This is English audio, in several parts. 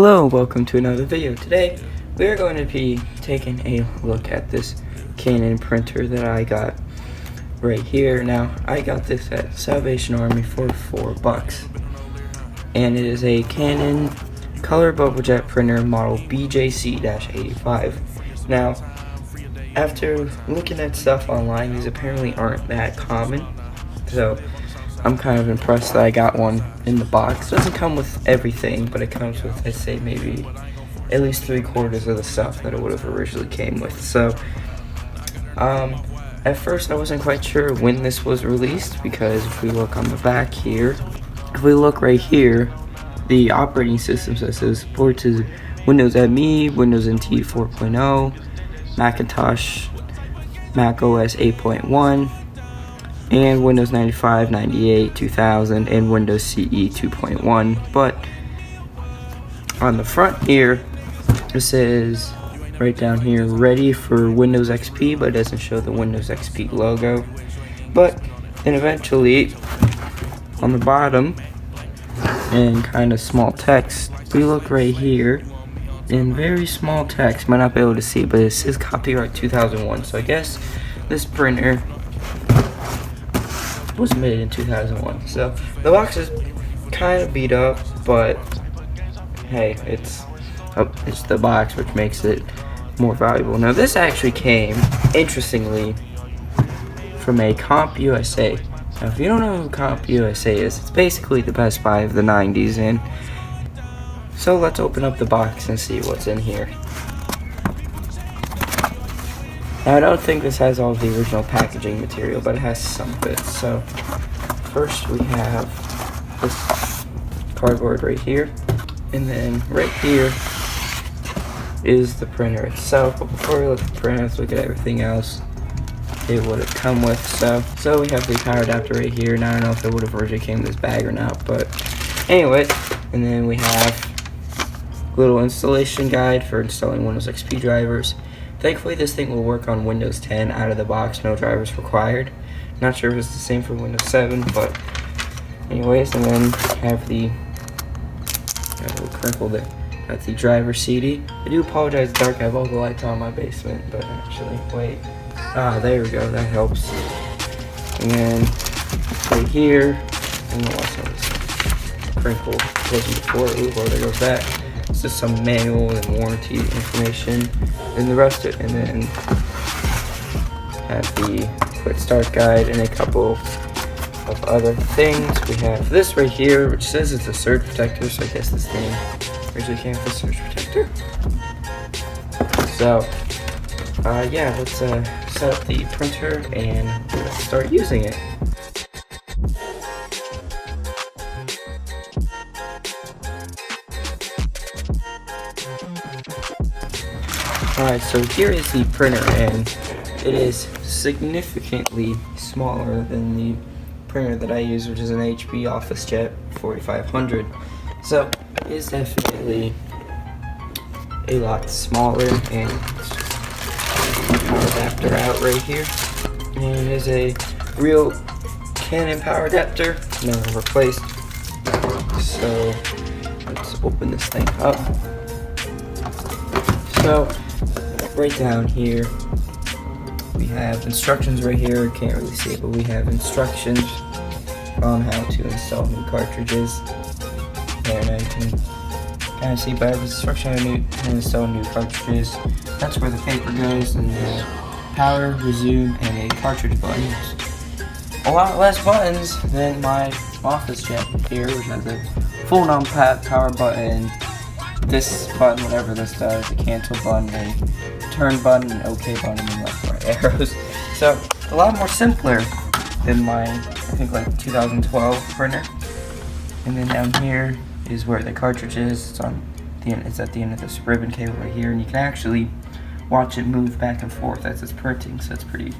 Hello, welcome to another video. Today we are going to be taking a look at this Canon printer that I got right here. Now, I got this at Salvation Army for $4, and it is a Canon color Bubblejet printer model Bjc-85. Now, after looking at stuff online, these apparently aren't that common, so I'm kind of impressed that I got one in the box. It doesn't come with everything, but it comes with, I'd say, maybe at least 3/4 of the stuff that it would have originally came with. So, at first I wasn't quite sure when this was released, because if we look on the back here, if we look right here, the operating system says it supports Windows ME, Windows NT 4.0, Macintosh, Mac OS 8.1, and Windows 95, 98, 2000, and Windows CE 2.1. But on the front here, it says right down here, ready for Windows XP, but it doesn't show the Windows XP logo. But then eventually, on the bottom, in kind of small text, we look right here, in very small text, might not be able to see, but it says copyright 2001. So I guess this printer was made in 2001. So the box is kind of beat up, but hey, it's the box which makes it more valuable. Now this actually came, interestingly, from a Comp USA. Now if you don't know who Comp USA is, it's basically the Best Buy of the 90s. And so let's open up the box and see what's in here. Now, I don't think this has all of the original packaging material, but it has some bits. So, first we have this cardboard right here, and then right here is the printer itself. But before we look at the printer, let's look at everything else it would have come with. So we have the power adapter right here. Now, I don't know if it would have originally came in this bag or not, but anyways, and then we have a little installation guide for installing Windows XP drivers. Thankfully, this thing will work on Windows 10 out of the box, no drivers required. Not sure if it's the same for Windows 7, but anyways, and then have the crinkle there. That's the driver CD. I do apologize, it's dark. I have all the lights on in my basement, but actually, wait. There we go. That helps. And then right here, I don't know what's on this crinkle wasn't before. Ooh, well, there goes that. It's just some manual and warranty information, and the rest of it, and then have the quick start guide and a couple of other things. We have this right here, which says it's a surge protector, so I guess this thing originally came with a surge protector. So, yeah, let's set up the printer and let's start using it. Alright, so here is the printer, and it is significantly smaller than the printer that I use, which is an HP OfficeJet 4500. So it is definitely a lot smaller, and it's just power adapter out right here. And it is a real Canon power adapter, never replaced. So let's open this thing up. So right down here, we have instructions right here. Can't really see it, but we have instructions on how to install new cartridges. There, now you can kind of see, but I have instruction on how to install new cartridges. That's where the paper goes, and the power, resume, and a cartridge button. A lot less buttons than my OfficeJet here, which has a full non-pad power button, this button, whatever this does, a cancel button, a turn button, an OK button, and left right arrows. So a lot more simpler than my, I think, like 2012 printer. And then down here is where the cartridge is. It's on the end. It's at the end of this ribbon cable right here, and you can actually watch it move back and forth as it's printing. So it's pretty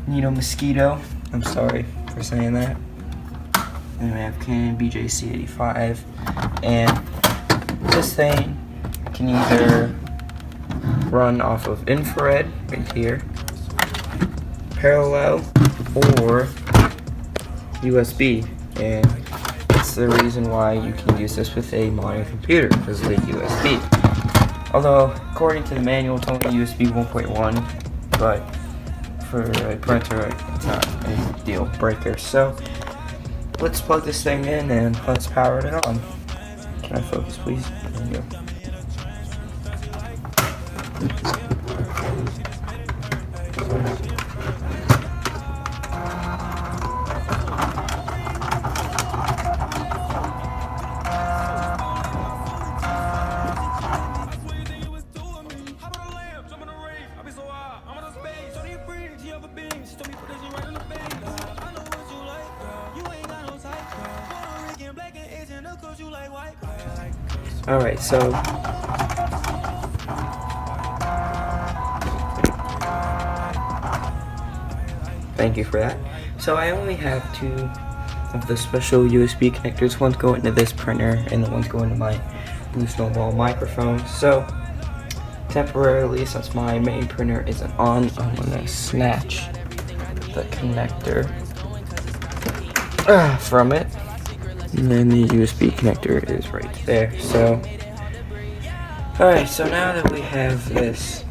neato mosquito. I'm sorry for saying that. And we have Canon Bjc-85, and this thing can either run off of infrared right here, parallel, or USB, and it's the reason why you can use this with a modern computer, because of the USB. Although, according to the manual, it's only USB 1.1, but for a printer, it's not a deal breaker. So, let's plug this thing in and let's power it on. Can I focus, please? There we go. Alright, so thank you for that. So I only have two of the special USB connectors. One's going into this printer and the one's going to my Blue Snowball microphone. So temporarily, since my main printer isn't on, I'm gonna snatch the connector from it. And then the USB connector is right there. So, alright, so now that we have this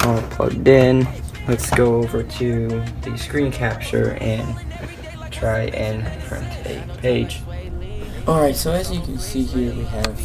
all plugged in, let's go over to the screen capture and try and print a page. Alright, so as you can see here, we have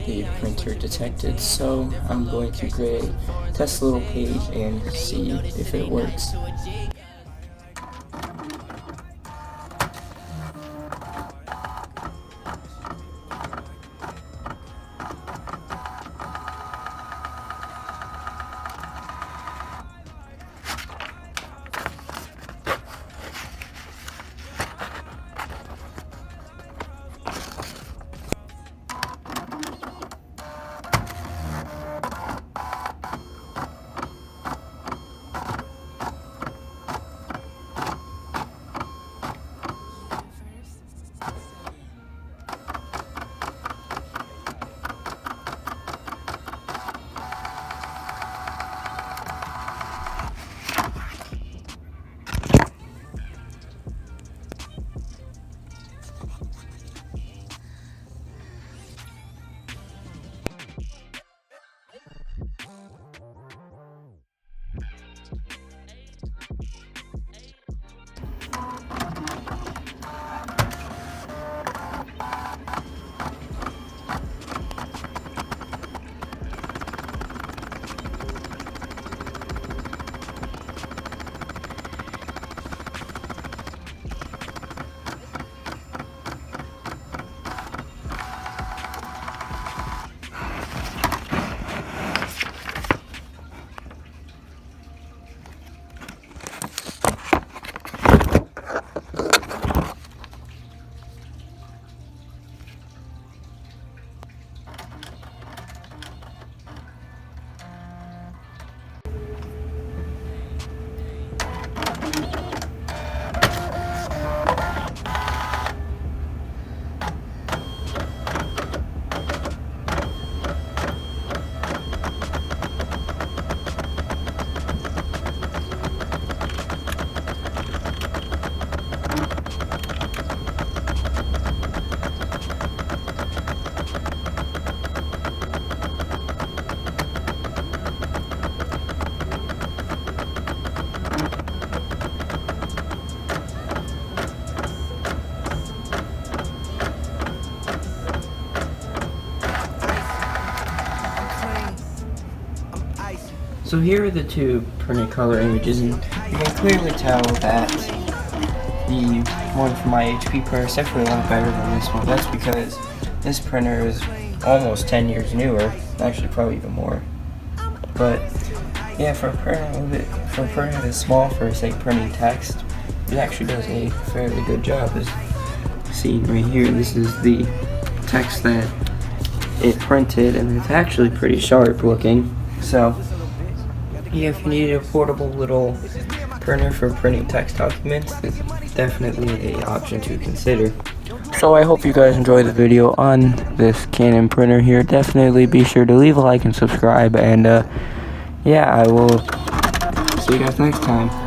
the printer detected. So I'm going to create a test little page and see if it works. So here are the two printed color images, and you can clearly tell that the one from my HP printer is definitely a lot better than this one. That's because this printer is almost 10 years newer, actually probably even more. But yeah, for a printer that's small for say printing text, it actually does a fairly good job. As seen right here, this is the text that it printed, and it's actually pretty sharp looking. So yeah, if you need a portable little printer for printing text documents, it's definitely an option to consider. So I hope you guys enjoyed the video on this Canon printer here. Definitely be sure to leave a like and subscribe, and yeah, I will see you guys next time.